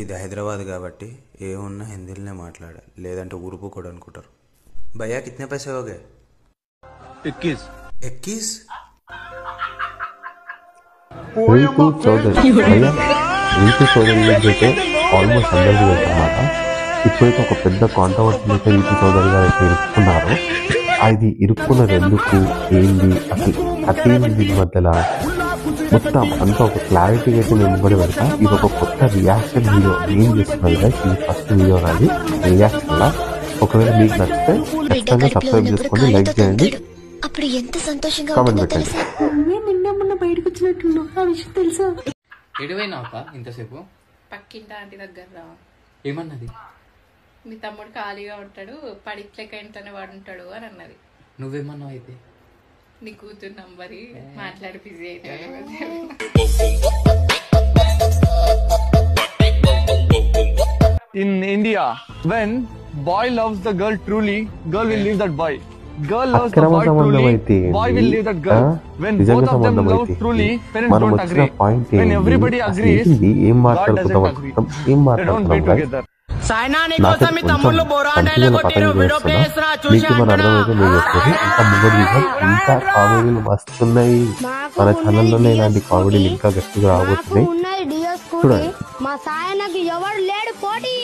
ఇది హైదరాబాద్ కాబట్టి ఏమున్నా హిందీలోనే మాట్లాడాలి, లేదంటే ఊరుపు కూడా అనుకుంటారు. భయ్యా కితనే పైసే హోగే? 21. 21? రీతు చౌదరి భయ్యా, రీతు చౌదరి గురించి అయితే ఆల్మోస్ట్ అందరికీ తెలుసన్నమాట. ఇప్పుడైతే ఒక పెద్ద కాంట్రవర్సీ అయితే రీతు చౌదరి గారు అయితే ఇరుక్కున్నారు. అది ఇరుక్కున్నది ఎందుకు, ఏంది, అసలు కథేంది, దీని మధ్యలో మొత్తం అంతా ఒక క్లారిటీ అయితే నేను ఇవ్వడం పెడతా. ఇది ఒక కొత్త రియాక్షన్ వీడియో నేను చేస్తున్నది గైస్. ఇది ఫస్ట్ వీడియో నాది రియాక్షన్ లా. ఒకవేళ మీకు నచ్చితే ఖచ్చితంగా సబ్స్క్రైబ్ చేసుకోండి, లైక్ చేయండి, అప్పుడు ఎంత సంతోషంగా కామెంట్ పెట్టండి. బయటకు వచ్చినట్టు ఆ విషయం తెలుసా? ఎడువైనా ఇంతసేపు పక్కింటి ఆంటీ దగ్గర ఏమన్నది? మీ తమ్ముడు ఖాళీగా ఉంటాడు, పడిట్లెక్క ఇంట్లోనే వాడు ఉంటాడు అని అన్నది. నువ్వేమన్నావు అయితే? నీ కూతురు నంబరి మాట్లాడి బిజీ అవుతాడు. In India, when boy loves the girl truly, girl will leave that boy. Girl loves the boy truly, boy will leave that girl. When both of them love truly, parents don't agree. When everybody agrees, God doesn't agree. They don't be together. ఇంకా కామెడీలు మస్తున్నాయి మన ఛానల్లోనే. ఇలాంటి కామెడీలు ఇంకా గట్టిగా రాబోతున్నాయి చూడండి. మా సాయనకి ఎవరు లేడు పోటీ.